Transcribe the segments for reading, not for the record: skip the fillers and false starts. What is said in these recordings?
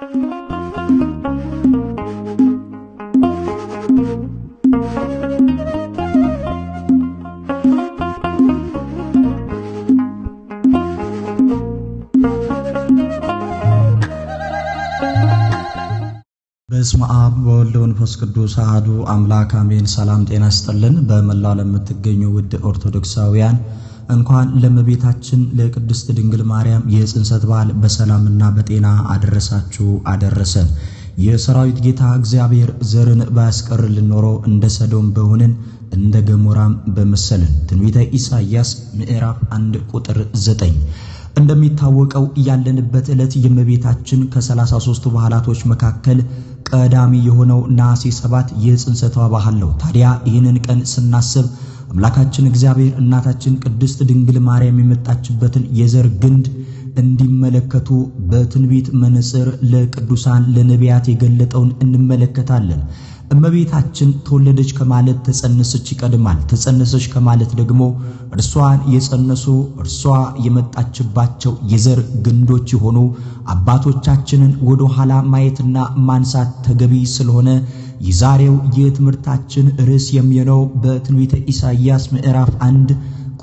በስመ አብ ወወልድ ወመንፈስ ቅዱስ አሐዱ አምላክ አሜን። ሰላም ጤና ይስጥልን። በመላው ለምትገኙ ውድ ኦርቶዶክሳውያን እንኳን ለእመቤታችን ለቅድስት ድንግል ማርያም የጽንሰት በዓል በሰላምና በጤና አደረሳችሁ አደረሰን። የሰራዊት ጌታ እግዚአብሔር ዘርን ባያስቀርልን ኖሮ እንደ ሰዶም በሆንን እንደ ገሞራም በመሰልን። ትንቢተ ኢሳይያስ ምዕራፍ 1 ቁጥር 9። እንደሚታወቀው ያለንበት ዕለት የእመቤታችን ከ33 በዓላቶች መካከል ቀዳሚ የሆነው ነሐሴ 7 የጽንሰቷ በዓል ነው። ታዲያ ይህንን ቀን ስናስብ አምላካችን እግዚአብሔር እናታችን ቅድስት ድንግል ማርያም የመጣችበትን የዘር ግንድ እንዲመለከቱ በትንቢት መነጽር ለቅዱሳን ለነቢያት የገለጠውን እንመለከታለን። እመቤታችን ተወለደች ከማለት ተጸነሰች ይቀድማል። ተጸነሰች ከማለት ደግሞ እርሷን የጸነሱ እርሷ የመጣችባቸው የዘር ግንዶች የሆኑ አባቶቻችንን ወደ ኋላ ማየትና ማንሳት ተገቢ ስለሆነ የዛሬው የትምህርታችን ርዕስ የሚሆነው በትንቢተ ኢሳይያስ ምዕራፍ 1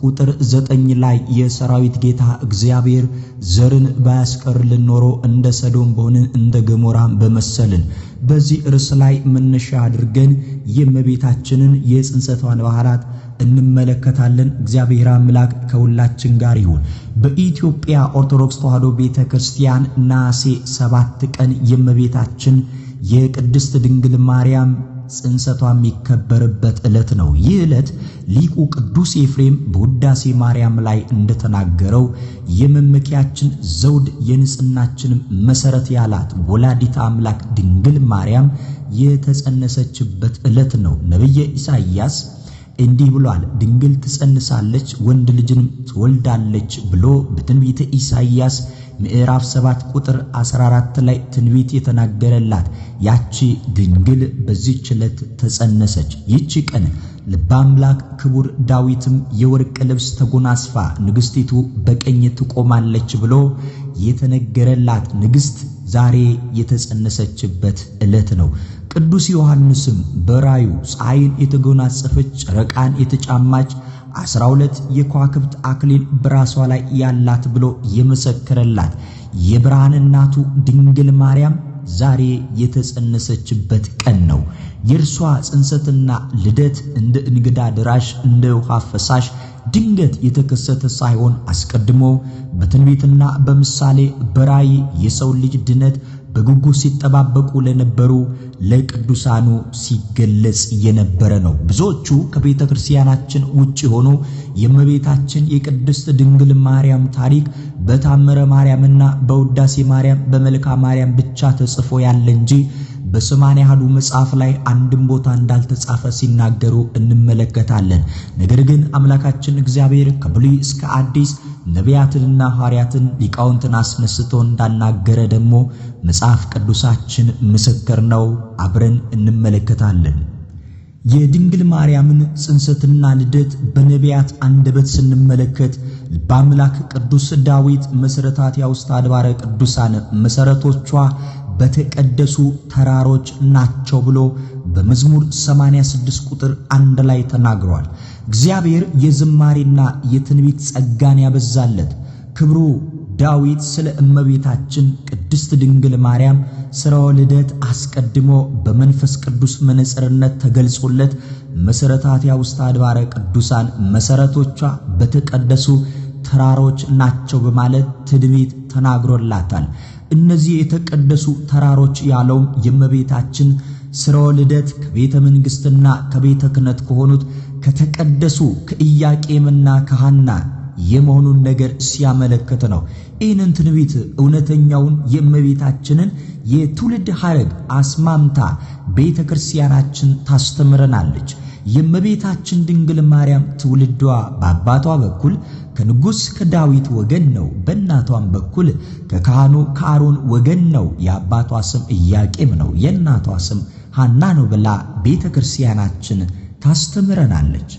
ቁጥር 9 ላይ የሰራዊት ጌታ እግዚአብሔር ዘርን ባያስቀርልን ኖሮ እንደ ሰዶም በሆንን እንደ ገሞራም በመሰልን። በዚህ ርዕስ ላይ መነሻ አድርገን የእመቤታችንን የጽንሰቷን በዓላት እንመለከታለን። እግዚአብሔር አምላክ ከሁላችን ጋር ይሁን። በኢትዮጵያ ኦርቶዶክስ ተዋሕዶ ቤተክርስቲያን ነሐሴ 7 ቀን የእመቤታችን የቅድስት ድንግል ማርያም ጽንሰቷ የሚከበርበት ዕለት ነው። ይህ ዕለት ሊቁ ቅዱስ ኤፍሬም በውዳሴ ማርያም ላይ እንደተናገረው የመመኪያችን ዘውድ የንጽሕናችንም መሰረት ያላት ወላዲተ አምላክ ድንግል ማርያም የተጸነሰችበት ዕለት ነው። ነቢየ ኢሳይያስ እንዲህ ብሏል። ድንግል ትጸንሳለች ወንድ ልጅንም ትወልዳለች ብሎ በትንቢተ ኢሳይያስ ምዕራፍ 7 ቁጥር 14 ላይ ትንቢት የተናገረላት ያቺ ድንግል በዚህች ዕለት ተጸነሰች። ይቺ ቀን ልበ አምላክ ክቡር ዳዊትም የወርቅ ልብስ ተጎናጽፋ ንግሥቲቱ በቀኝ ትቆማለች ብሎ የተነገረላት ንግሥት ዛሬ የተጸነሰችበት ዕለት ነው። ቅዱስ ዮሐንስም በራዩ ፀሐይን የተጎናጸፈች ጨረቃን የተጫማች 12 የከዋክብት አክሊል በራሷ ላይ ያላት ብሎ የመሰከረላት የብርሃን እናቱ ድንግል ማርያም ዛሬ የተጸነሰችበት ቀን ነው። የእርሷ ጽንሰትና ልደት እንደ እንግዳ ድራሽ እንደ ውሃ ፈሳሽ ድንገት የተከሰተ ሳይሆን አስቀድሞ በትንቢትና በምሳሌ በራእይ የሰው ልጅ ድነት በጉጉት ሲጠባበቁ ለነበሩ ለቅዱሳኑ ሲገለጽ የነበረ ነው። ብዙዎቹ ከቤተ ክርስቲያናችን ውጪ ሆኖ የእመቤታችን የቅድስት ድንግል ማርያም ታሪክ በታምረ ማርያምና በውዳሴ ማርያም በመልክአ ማርያም ብቻ ተጽፎ ያለ እንጂ በሰማንያ አሐዱ መጽሐፍ ላይ አንድም ቦታ እንዳልተጻፈ ሲናገሩ እንመለከታለን። ነገር ግን አምላካችን እግዚአብሔር ከብሉይ እስከ አዲስ ነቢያትንና ሐዋርያትን ሊቃውንትን አስነስቶ እንዳናገረ ደግሞ መጽሐፍ ቅዱሳችን ምስክር ነው። አብረን እንመለከታለን። የድንግል ማርያምን ጽንሰትና ልደት በነቢያት አንደበት ስንመለከት በአምላክ ቅዱስ ዳዊት መሠረታት ያውስተ አድባረ ቅዱሳን መሠረቶቿ በተቀደሱ ተራሮች ናቸው ብሎ በመዝሙር 86 ቁጥር 1 ላይ ተናግሯል። እግዚአብሔር የዝማሬና የትንቢት ጸጋን ያበዛለት ክብሩ ዳዊት ስለ እመቤታችን ቅድስት ድንግል ማርያም ሥራው ልደት አስቀድሞ በመንፈስ ቅዱስ መነጽርነት ተገልጾለት መሠረታት ያውስተ አድባረ ቅዱሳን መሠረቶቿ በተቀደሱ ተራሮች ናቸው በማለት ትንቢት ተናግሮላታል። እነዚህ የተቀደሱ ተራሮች ያለው የእመቤታችን ሥራው ልደት ከቤተ መንግሥትና ከቤተ ክህነት ከሆኑት ከተቀደሱ ከኢያቄምና ከሐና የመሆኑን ነገር ሲያመለክት ነው። ይህንን ትንቢት እውነተኛውን የእመቤታችንን የትውልድ ሐረግ አስማምታ ቤተ ክርስቲያናችን ታስተምረናለች። የእመቤታችን ድንግል ማርያም ትውልዷ በአባቷ በኩል ከንጉሥ ከዳዊት ወገን ነው። በእናቷም በኩል ከካህኑ ከአሮን ወገን ነው። የአባቷ ስም ኢያቄም ነው፣ የእናቷ ስም ሐና ነው ብላ ቤተ ክርስቲያናችን ታስተምረናለች።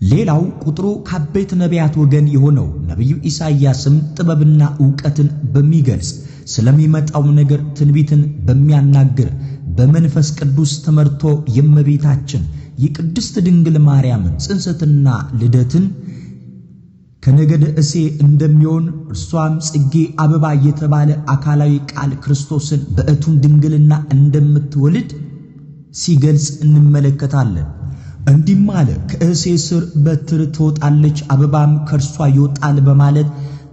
ሌላው ቁጥሩ ከአበይት ነቢያት ወገን የሆነው ነቢዩ ኢሳይያስም ጥበብና ዕውቀትን በሚገልጽ ስለሚመጣው ነገር ትንቢትን በሚያናግር በመንፈስ ቅዱስ ተመርቶ የእመቤታችን የቅድስት ድንግል ማርያምን ጽንሰትና ልደትን ከነገደ እሴይ እንደሚሆን እርሷም ጽጌ አበባ የተባለ አካላዊ ቃል ክርስቶስን በእቱን ድንግልና እንደምትወልድ ሲገልጽ እንመለከታለን። እንዲህም አለ፣ ከእሴይ ስር በትር ትወጣለች፣ አበባም ከእርሷ ይወጣል በማለት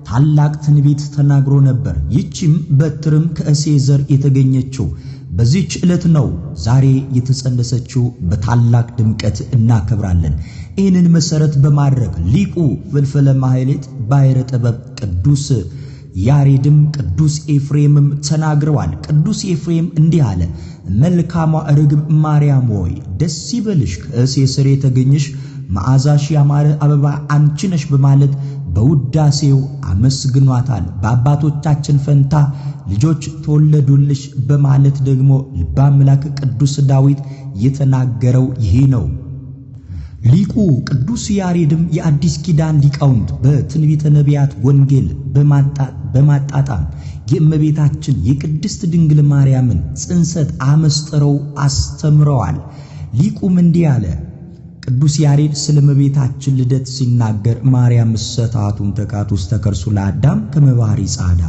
ታላቅ ትንቢት ተናግሮ ነበር። ይህችም በትርም ከእሴይ ዘር የተገኘችው በዚህች ዕለት ነው። ዛሬ የተጸነሰችው በታላቅ ድምቀት እናከብራለን። ይህንን መሰረት በማድረግ ሊቁ ፍልፍለ ማሕሌት ባሕረ ጥበብ ቅዱስ ያሬድም ቅዱስ ኤፍሬምም ተናግረዋል። ቅዱስ ኤፍሬም እንዲህ አለ፣ መልካሟ ርግብ ማርያም ሆይ ደስ ይበልሽ፣ ከእሴይ ስር የተገኘሽ መዓዛሽ ያማረ አበባ አንቺ ነሽ በማለት በውዳሴው አመስግኗታል። በአባቶቻችን ፈንታ ልጆች ተወለዱልሽ በማለት ደግሞ ልበ አምላክ ቅዱስ ዳዊት የተናገረው ይሄ ነው። ሊቁ ቅዱስ ያሬድም የአዲስ ኪዳን ሊቃውንት በትንቢተ ነቢያት ወንጌል በማጣጣም የእመቤታችን የቅድስት ድንግል ማርያምን ጽንሰት አመስጥረው አስተምረዋል። ሊቁም እንዲህ አለ፣ ቅዱስ ያሬድ ስለ እመቤታችን ልደት ሲናገር ማርያም ሰታቱም ተቃት ውስጥ ተከርሱ ለአዳም ከመባህሪ ጻዳ፣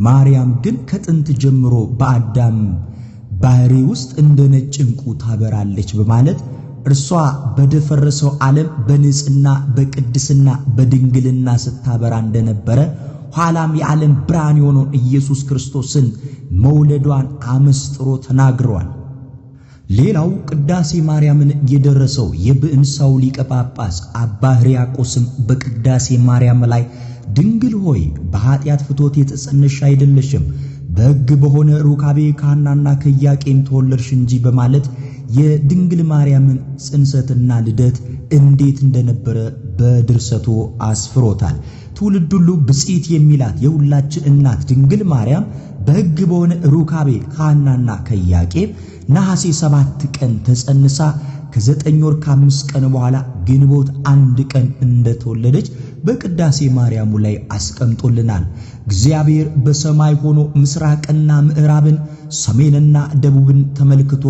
ማርያም ግን ከጥንት ጀምሮ በአዳም ባህሪ ውስጥ እንደ ነጭ ዕንቁ ታበራለች በማለት እርሷ በደፈረሰው ዓለም በንጽሕና በቅድስና በድንግልና ስታበራ እንደነበረ ኋላም የዓለም ብርሃን የሆነውን ኢየሱስ ክርስቶስን መውለዷን አመስጥሮ ተናግረዋል። ሌላው ቅዳሴ ማርያምን የደረሰው የብእንሳው ሊቀ ጳጳስ አባ ሕርያቆስም በቅዳሴ ማርያም ላይ ድንግል ሆይ በኃጢአት ፍቶት የተጸነሽ አይደለሽም፣ በሕግ በሆነ ሩካቤ ከሐናና ከኢያቄም ተወለድሽ እንጂ በማለት የድንግል ማርያምን ጽንሰትና ልደት እንዴት እንደነበረ በድርሰቱ አስፍሮታል። ትውልድ ሁሉ ብፅዕት የሚላት የሁላችን እናት ድንግል ማርያም በሕግ በሆነ ሩካቤ ከሐናና ከኢያቄም ነሐሴ 7 ቀን ተጸንሳ ከ9 ወር ከ5 ቀን በኋላ ግንቦት 1 ቀን እንደተወለደች በቅዳሴ ማርያሙ ላይ አስቀምጦልናል። እግዚአብሔር በሰማይ ሆኖ ምስራቅና ምዕራብን ሰሜንና ደቡብን ተመልክቶ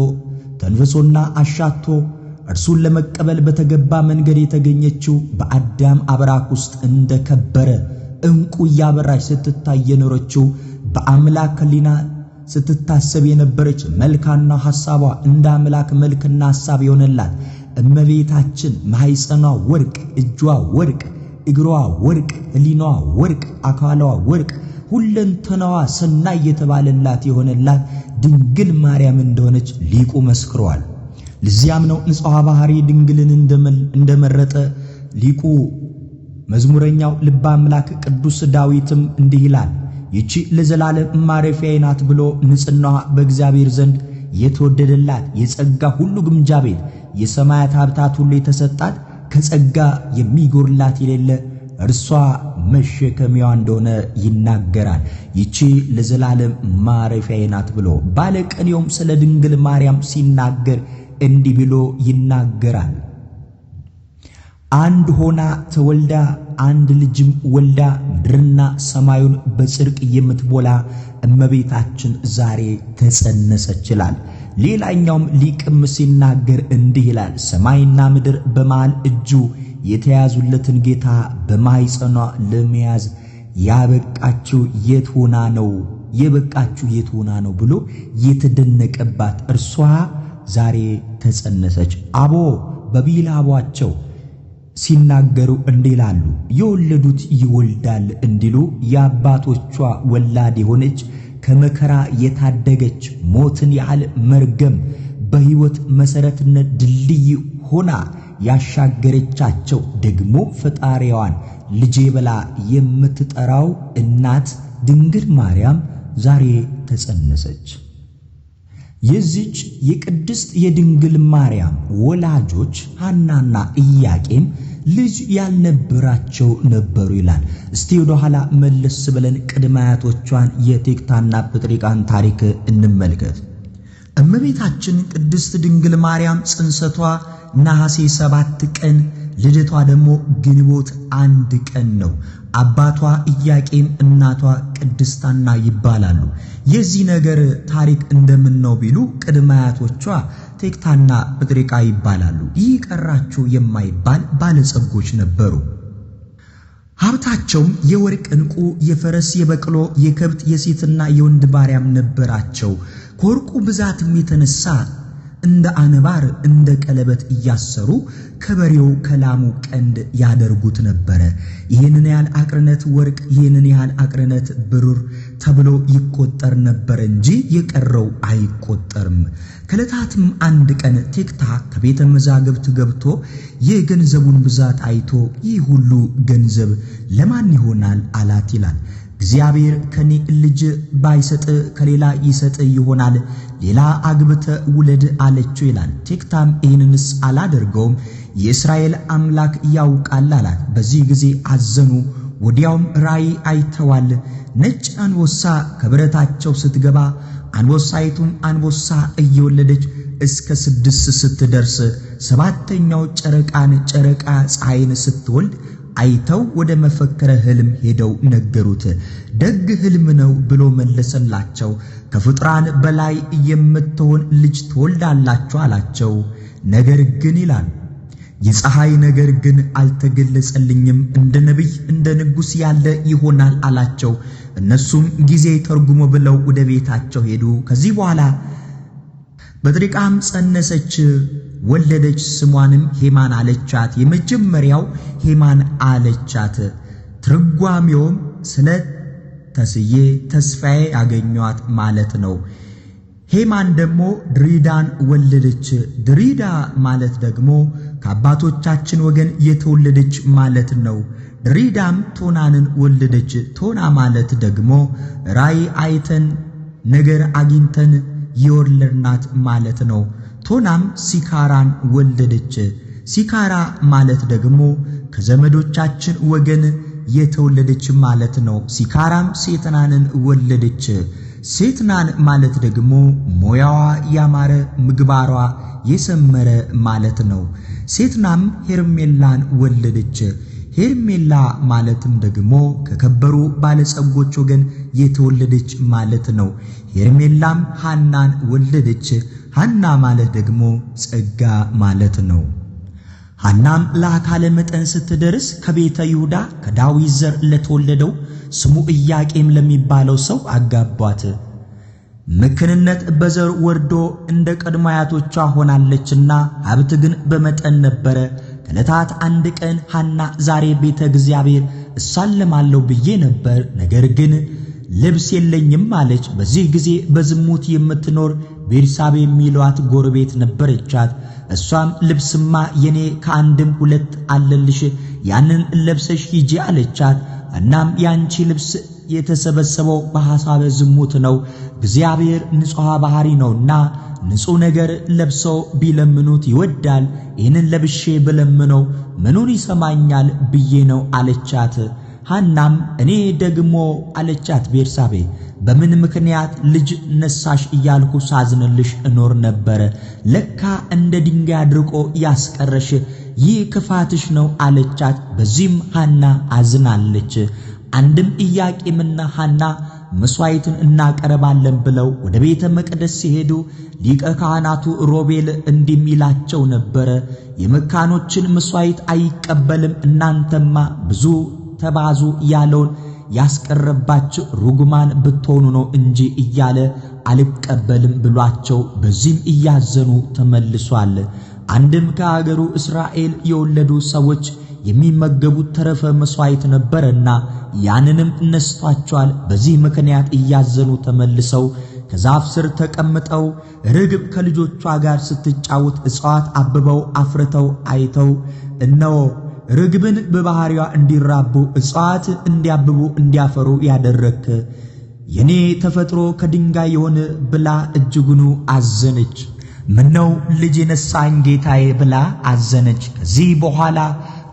ተንፍሶና አሻቶ እርሱን ለመቀበል በተገባ መንገድ የተገኘችው በአዳም አብራክ ውስጥ እንደከበረ ዕንቁ እያበራች ስትታይ የኖረችው በአምላክ ሕሊና ስትታሰብ የነበረች መልካና ሐሳቧ እንደ አምላክ መልክና ሐሳብ የሆነላት እመቤታችን ማኅፀኗ ወርቅ፣ እጇ ወርቅ፣ እግሯ ወርቅ፣ ሕሊናዋ ወርቅ፣ አካሏ ወርቅ፣ ሁለንተናዋ ሰናይ የተባለላት የሆነላት ድንግል ማርያም እንደሆነች ሊቁ መስክሯል። ለዚያም ነው ንጹሐ ባሕሪ ድንግልን እንደመረጠ ሊቁ መዝሙረኛው ልበ አምላክ ቅዱስ ዳዊትም እንዲህ ይላል፣ ይቺ ለዘላለም ማረፊያዬ ናት ብሎ ንጽሕናዋ በእግዚአብሔር ዘንድ የተወደደላት የጸጋ ሁሉ ግምጃ ቤት የሰማያት ሀብታት ሁሉ የተሰጣት ከጸጋ የሚጎርላት የሌለ እርሷ መሸከሚያዋ እንደሆነ ይናገራል። ይቺ ለዘላለም ማረፊያዬ ናት ብሎ ባለቅኔውም ስለ ድንግል ማርያም ሲናገር እንዲህ ብሎ ይናገራል። አንድ ሆና ተወልዳ አንድ ልጅም ወልዳ ምድርና ሰማዩን በጽድቅ የምትሞላ እመቤታችን ዛሬ ተጸነሰች ይላል። ሌላኛውም ሊቅም ሲናገር እንዲህ ይላል፣ ሰማይና ምድር በመሃል እጁ የተያዙለትን ጌታ በማኅፀኗ ለመያዝ ያበቃችው የት ሆና ነው የበቃችው የት ሆና ነው ብሎ የተደነቀባት እርሷ ዛሬ ተጸነሰች። አቦ በቢላቧቸው ሲናገሩ እንዲህ ይላሉ፣ የወለዱት ይወልዳል እንዲሉ የአባቶቿ ወላድ የሆነች ከመከራ የታደገች ሞትን ያህል መርገም በሕይወት መሠረትነት ድልድይ ሆና ያሻገረቻቸው ደግሞ ፈጣሪዋን ልጄ ብላ የምትጠራው እናት ድንግል ማርያም ዛሬ ተጸነሰች። የዚች የቅድስት የድንግል ማርያም ወላጆች ሐናና ኢያቄም ልጅ ያልነበራቸው ነበሩ ይላል። እስቲ ወደ ኋላ መለስ ብለን ቅድመ አያቶቿን የቴክታና ጴጥርቃን ታሪክ እንመልከት። እመቤታችን ቅድስት ድንግል ማርያም ጽንሰቷ ነሐሴ 7 ቀን ልደቷ ደግሞ ግንቦት 1 ቀን ነው። አባቷ ኢያቄም እናቷ ቅድስት ሐና ይባላሉ። የዚህ ነገር ታሪክ እንደምን ነው ቢሉ ቅድመ አያቶቿ ቴክታና ጴጥርቃ ይባላሉ። ይህ ቀራቸው የማይባል ባለጸጎች ነበሩ። ሀብታቸውም የወርቅ ዕንቁ፣ የፈረስ፣ የበቅሎ፣ የከብት፣ የሴትና የወንድ ባሪያም ነበራቸው። ከወርቁ ብዛትም የተነሳ እንደ አንባር እንደ ቀለበት እያሰሩ ከበሬው ከላሙ ቀንድ ያደርጉት ነበረ። ይህንን ያህል አቅርነት ወርቅ፣ ይህንን ያህል አቅርነት ብሩር ተብሎ ይቆጠር ነበር እንጂ የቀረው አይቆጠርም። ከዕለታትም አንድ ቀን ቴክታ ከቤተ መዛግብት ገብቶ የገንዘቡን ብዛት አይቶ ይህ ሁሉ ገንዘብ ለማን ይሆናል አላት ይላል። እግዚአብሔር ከኔ ልጅ ባይሰጥ ከሌላ ይሰጥ ይሆናል፣ ሌላ አግብተ ውለድ አለችው ይላል። ቴክታም ይህንንስ አላደርገውም፣ የእስራኤል አምላክ ያውቃል አላት። በዚህ ጊዜ አዘኑ። ወዲያውም ራእይ አይተዋል። ነጭ አንበሳ ከበረታቸው ስትገባ አንበሳይቱም አንበሳ እየወለደች እስከ 6 ስትደርስ ሰባተኛው ጨረቃ ፀሐይን ስትወልድ አይተው ወደ መፈክረ ሕልም ሄደው ነገሩት። ደግ ሕልም ነው ብሎ መለሰላቸው። ከፍጥራን በላይ የምትሆን ልጅ ትወልዳላችሁ አላቸው። ነገር ግን ይላል የፀሐይ ነገር ግን አልተገለጸልኝም፣ እንደ ነቢይ እንደ ንጉሥ ያለ ይሆናል አላቸው። እነሱም ጊዜ ተርጉሞ ብለው ወደ ቤታቸው ሄዱ። ከዚህ በኋላ ጴጥርቃም ጸነሰች፣ ወለደች። ስሟንም ሄማን አለቻት። የመጀመሪያው ሄማን አለቻት። ትርጓሜውም ስለ ተስዬ ተስፋዬ ያገኟት ማለት ነው። ሄማን ደግሞ ድሪዳን ወለደች። ድሪዳ ማለት ደግሞ ከአባቶቻችን ወገን የተወለደች ማለት ነው። ድሪዳም ቶናንን ወለደች። ቶና ማለት ደግሞ ራእይ አይተን ነገር አግኝተን የወለድናት ማለት ነው። ቶናም ሲካራን ወለደች። ሲካራ ማለት ደግሞ ከዘመዶቻችን ወገን የተወለደች ማለት ነው። ሲካራም ሴትናንን ወለደች። ሴትናን ማለት ደግሞ ሞያዋ ያማረ ምግባሯ የሰመረ ማለት ነው። ሴትናም ሄርሜላን ወለደች። ሄርሜላ ማለትም ደግሞ ከከበሩ ባለጸጎች ወገን የተወለደች ማለት ነው። ሄርሜላም ሐናን ወለደች። ሐና ማለት ደግሞ ጸጋ ማለት ነው። ሐናም ለአካለ መጠን ስትደርስ ከቤተ ይሁዳ ከዳዊት ዘር ለተወለደው ስሙ ኢያቄም ለሚባለው ሰው አጋቧት። ምክንነት በዘር ወርዶ እንደ ቀድሞ አያቶቿ ሆናለችና ሀብት ግን በመጠን ነበረ። ከዕለታት አንድ ቀን ሐና ዛሬ ቤተ እግዚአብሔር እሳለማለሁ ብዬ ነበር፣ ነገር ግን ልብስ የለኝም አለች። በዚህ ጊዜ በዝሙት የምትኖር ቤርሳቤ የሚሏት ጎረቤት ነበረቻት። እሷም ልብስማ የኔ ከአንድም 2 አለልሽ፣ ያንን ለብሰሽ ሂጂ አለቻት። እናም ያንቺ ልብስ የተሰበሰበው በሐሳበ ዝሙት ነው፣ እግዚአብሔር ንጹሕ ባህሪ ነውና ንጹሕ ነገር ለብሰው ቢለምኑት ይወዳል። ይህንን ለብሼ ብለምነው ምኑን ይሰማኛል ብዬ ነው አለቻት። ሐናም እኔ ደግሞ አለቻት ቤርሳቤ በምን ምክንያት ልጅ ነሳሽ እያልኩ ሳዝንልሽ እኖር ነበረ፣ ለካ እንደ ድንጋይ አድርቆ ያስቀረሽ ይህ ክፋትሽ ነው አለቻት። በዚህም ሐና አዝናለች። አንድም ኢያቄምና ሐና መስዋዕትን እናቀርባለን ብለው ወደ ቤተ መቅደስ ሲሄዱ ሊቀ ካህናቱ ሮቤል እንዲሚላቸው ነበረ፣ የመካኖችን መስዋዕት አይቀበልም፣ እናንተማ ብዙ ተባዙ ያለውን ያስቀረባችሁ ርጉማን ብትሆኑ ነው እንጂ እያለ አልቀበልም ብሏቸው በዚህም እያዘኑ ተመልሷል። አንድም ከአገሩ እስራኤል የወለዱ ሰዎች የሚመገቡት ተረፈ መስዋዕት ነበረና ያንንም ነስቷቸዋል። በዚህ ምክንያት እያዘኑ ተመልሰው ከዛፍ ስር ተቀምጠው ርግብ ከልጆቿ ጋር ስትጫወት እጽዋት አብበው አፍርተው አይተው እነሆ ርግብን በባህሪዋ እንዲራቡ እጽዋት እንዲያብቡ እንዲያፈሩ ያደረክ የኔ ተፈጥሮ ከድንጋይ የሆነ ብላ እጅጉኑ አዘነች። ምነው ልጅ የነሳኝ ጌታዬ ብላ አዘነች። ከዚህ በኋላ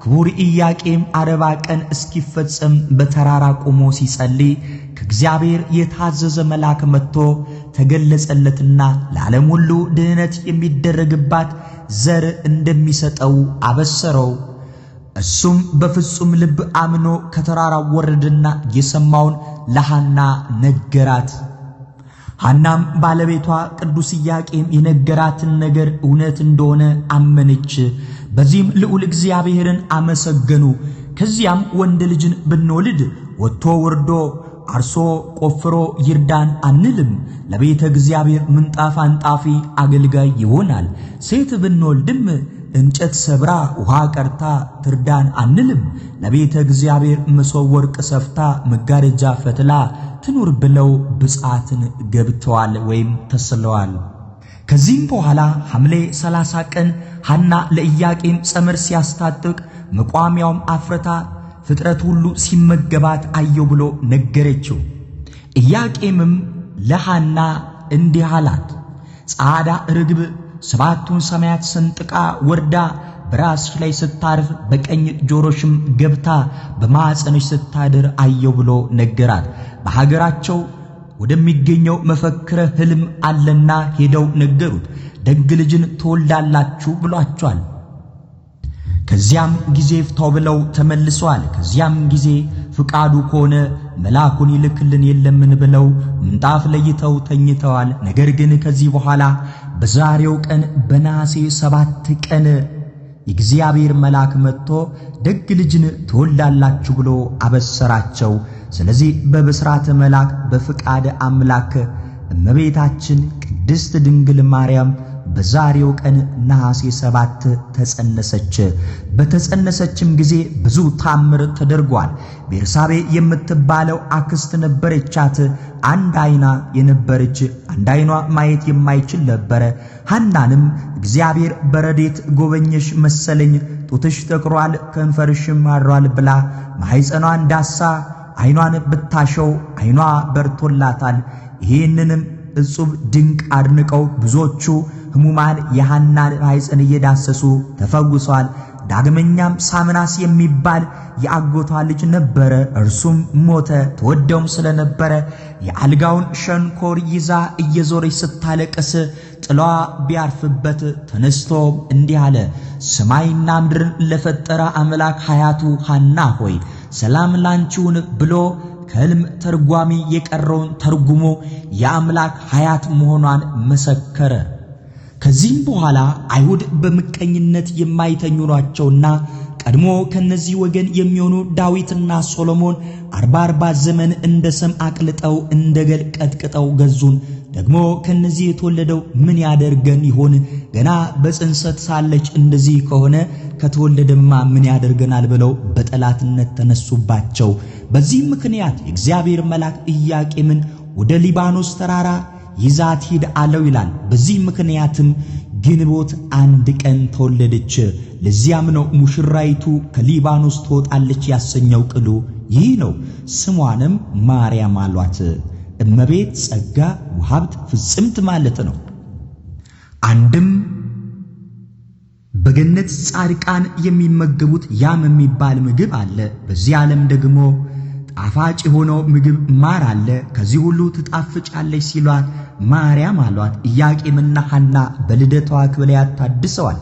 ክቡር ኢያቄም 40 ቀን እስኪፈጸም በተራራ ቆሞ ሲጸልይ ከእግዚአብሔር የታዘዘ መልአክ መጥቶ ተገለጸለትና ለዓለም ሁሉ ድህነት የሚደረግባት ዘር እንደሚሰጠው አበሰረው። እሱም በፍጹም ልብ አምኖ ከተራራው ወረደና የሰማውን ለሐና ነገራት። ሐናም ባለቤቷ ቅዱስ ኢያቄም የነገራትን ነገር እውነት እንደሆነ አመነች። በዚህም ልዑል እግዚአብሔርን አመሰገኑ። ከዚያም ወንድ ልጅን ብንወልድ ወጥቶ ወርዶ አርሶ ቆፍሮ ይርዳን አንልም፣ ለቤተ እግዚአብሔር ምንጣፍ አንጣፊ አገልጋይ ይሆናል። ሴት ብንወልድም እንጨት ሰብራ ውሃ ቀርታ ትርዳን አንልም፣ ለቤተ እግዚአብሔር መሶበ ወርቅ ሰፍታ መጋረጃ ፈትላ ትኑር ብለው ብፅዓትን ገብተዋል ወይም ተስለዋል። ከዚህም በኋላ ሐምሌ 30 ቀን ሐና ለኢያቄም ጸመር ሲያስታጥቅ መቋሚያውም አፍርታ ፍጥረት ሁሉ ሲመገባት አየው ብሎ ነገረችው። ኢያቄምም ለሐና እንዲህ አላት፣ ጻዕዳ ርግብ ሰባቱን ሰማያት ሰንጥቃ ወርዳ በራስሽ ላይ ስታርፍ በቀኝ ጆሮሽም ገብታ በማኅፀንሽ ስታድር አየው ብሎ ነገራት። በሀገራቸው ወደሚገኘው መፈክረ ሕልም አለና ሄደው ነገሩት። ደግ ልጅን ትወልዳላችሁ ብሏቸዋል። ከዚያም ጊዜ ፍታው ብለው ተመልሰዋል። ከዚያም ጊዜ ፍቃዱ ከሆነ መልአኩን ይልክልን የለምን ብለው ምንጣፍ ለይተው ተኝተዋል። ነገር ግን ከዚህ በኋላ በዛሬው ቀን በነሐሴ 7 ቀን የእግዚአብሔር መልአክ መጥቶ ደግ ልጅን ትወልዳላችሁ ብሎ አበሰራቸው። ስለዚህ በብስራተ መልአክ በፍቃደ አምላክ እመቤታችን ቅድስት ድንግል ማርያም በዛሬው ቀን ነሐሴ 7 ተጸነሰች። በተጸነሰችም ጊዜ ብዙ ታምር ተደርጓል። ቤርሳቤ የምትባለው አክስት ነበረቻት። አንድ አይና የነበረች፣ አንድ አይኗ ማየት የማይችል ነበረ። ሐናንም እግዚአብሔር በረዴት ጎበኘሽ መሰለኝ፣ ጡትሽ ጠቅሯል፣ ከንፈርሽም አሯል ብላ ማኅፀኗን ዳሳ አይኗን ብታሸው አይኗ በርቶላታል። ይህንንም እጹብ ድንቅ አድንቀው ብዙዎቹ ሕሙማን የሐናን ማኅፀን እየዳሰሱ ተፈውሷል። ዳግመኛም ሳምናስ የሚባል የአጎቷ ልጅ ነበረ። እርሱም ሞተ። ተወደውም ስለነበረ የአልጋውን ሸንኮር ይዛ እየዞረች ስታለቅስ ጥላዋ ቢያርፍበት ተነስቶ እንዲህ አለ፣ ሰማይና ምድርን ለፈጠረ አምላክ ሐያቱ ሐና ሆይ ሰላም ላንቺውን ብሎ ከሕልም ተርጓሚ የቀረውን ተርጉሞ የአምላክ ሐያት መሆኗን መሰከረ። ከዚህም በኋላ አይሁድ በምቀኝነት የማይተኙ ናቸውና ቀድሞ ከነዚህ ወገን የሚሆኑ ዳዊትና ሶሎሞን 40 ዘመን እንደ ሰም አቅልጠው እንደ ገል ቀጥቅጠው ገዙን። ደግሞ ከነዚህ የተወለደው ምን ያደርገን ይሆን? ገና በጽንሰት ሳለች እንደዚህ ከሆነ ከተወለደማ ምን ያደርገናል ብለው በጠላትነት ተነሱባቸው። በዚህ ምክንያት የእግዚአብሔር መልአክ ኢያቄምን ወደ ሊባኖስ ተራራ ይዛት ሂድ አለው ይላል። በዚህ ምክንያትም ግንቦት 1 ቀን ተወለደች። ለዚያም ነው ሙሽራይቱ ከሊባኖስ ትወጣለች ያሰኘው ቅሉ ይህ ነው። ስሟንም ማርያም አሏት። እመቤት ጸጋ ወሀብት ፍጽምት ማለት ነው። አንድም በገነት ጻድቃን የሚመገቡት ያም የሚባል ምግብ አለ። በዚህ ዓለም ደግሞ ጣፋጭ የሆነው ምግብ ማር አለ። ከዚህ ሁሉ ትጣፍጫለች ሲሏት ማርያም አሏት። ኢያቄምና ሐና በልደቷ ክብለያት ታድሰዋል፣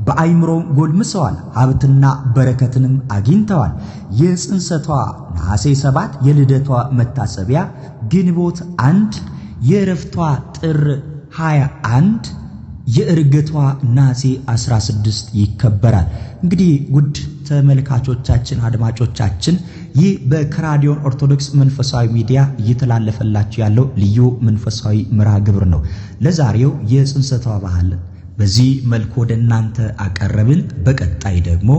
በአይምሮ ጎልምሰዋል፣ ሀብትና በረከትንም አግኝተዋል። የጽንሰቷ ነሐሴ 7 የልደቷ መታሰቢያ ግንቦት 1 የዕረፍቷ ጥር 21 የዕርገቷ ነሐሴ 16 ይከበራል። እንግዲህ ውድ ተመልካቾቻችን፣ አድማጮቻችን ይህ በከራዲዮን ኦርቶዶክስ መንፈሳዊ ሚዲያ እየተላለፈላችሁ ያለው ልዩ መንፈሳዊ መርሃ ግብር ነው። ለዛሬው የጽንሰቷ ባህል በዚህ መልኩ ወደ እናንተ አቀረብን። በቀጣይ ደግሞ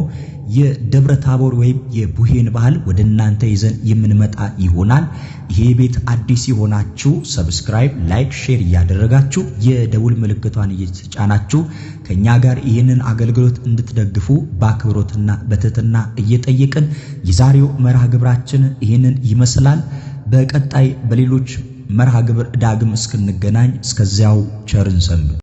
የደብረ ታቦር ወይም የቡሄን ባህል ወደ እናንተ ይዘን የምንመጣ ይሆናል። ይሄ ቤት አዲስ የሆናችሁ ሰብስክራይብ፣ ላይክ፣ ሼር እያደረጋችሁ የደውል ምልክቷን እየተጫናችሁ ከኛ ጋር ይህንን አገልግሎት እንድትደግፉ በአክብሮትና በትህትና እየጠየቅን የዛሬው መርሃ ግብራችን ይህንን ይመስላል። በቀጣይ በሌሎች መርሃ ግብር ዳግም እስክንገናኝ እስከዚያው ቸርን ሰንብቱ።